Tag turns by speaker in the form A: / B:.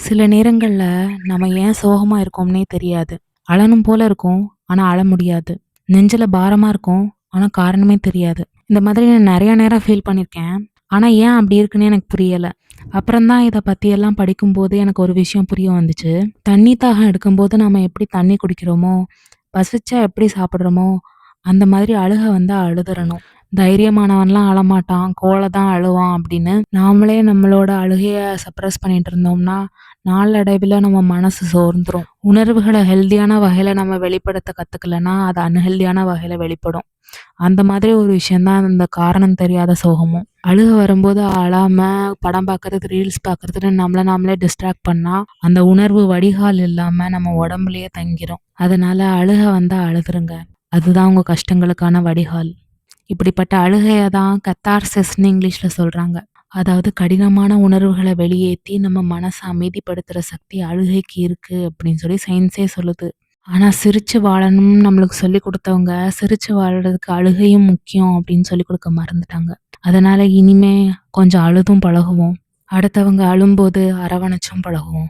A: சில நேரங்கள்ல நம்ம ஏன் சோகமா இருக்கோம்னே தெரியாது. அழணும் போல இருக்கும். ஆனா அழ முடியாது. நெஞ்சில பாரமா இருக்கும். ஆனா காரணமே தெரியாது. இந்த மாதிரி நான் நெறைய நேரம் ஃபீல் பண்ணியிருக்கேன். ஆனா ஏன் அப்படி இருக்குன்னு எனக்கு புரியல. அப்புறம் தான் இத பத்தியெல்லாம் படிக்கும்போது எனக்கு ஒரு விஷயம் புரிய வந்துச்சு. தண்ணி தாகம் எடுக்கும்போது நாம எப்படி தண்ணி குடிக்கிறோமோ, பசிச்சா எப்படி சாப்பிடுறோமோ, அந்த மாதிரி அழுக வந்தா அழுதுறணும். தைரியமானவன்லாம் அழமாட்டான், கோழ தான் அழுவான் அப்படின்னு நாமளே நம்மளோட அழுகைய சப்ரஸ் பண்ணிட்டு இருந்தோம்னா, நாளடைவில நம்ம மனசு சோர்ந்துரும். உணர்வுகள ஹெல்தியான வகையில நம்ம வெளிப்படுத்த கத்துக்கலன்னா, அது அன்ஹெல்தியான வகையில வெளிப்படும். அந்த மாதிரி ஒரு விஷயம் தான் இந்த காரணம் தெரியாத சோகமும். அழுக வரும்போது அழாம படம் பார்க்கறது, ரீல்ஸ் பார்க்கறதுன்னு நம்மள நாமளே டிஸ்ட்ராக்ட் பண்ணா, அந்த உணர்வு வடிகால் இல்லாம நம்ம உடம்புலயே தங்கிரும். அதனால அழுக வந்தா அழுதுருங்க. அதுதான் உங்க கஷ்டங்களுக்கான வடிகால். இப்படிப்பட்ட அழுகைய தான் கத்தார்சிஸ்ன்னு இங்கிலீஷ்ல சொல்றாங்க. அதாவது கடினமான உணர்வுகள வெளியேத்தி நம்ம மனச அமைதிப்படுத்துற சக்தி அழுகைக்கு இருக்கு அப்படின்னு சொல்லி சயின்ஸே சொல்லுது. ஆனா சிரிச்சு வாழணும்னு நம்மளுக்கு சொல்லிக் குடுத்தவங்க, சிரிச்சு வாழ்றதுக்கு அழுகையும் முக்கியம் அப்படின்னு சொல்லிக் குடுக்க மறந்துட்டாங்க. அதனால இனிமே கொஞ்சம் அழுதும் பழகுவோம். அடுத்தவங்க அழும்போது அரவணைச்சும் பழகுவோம்.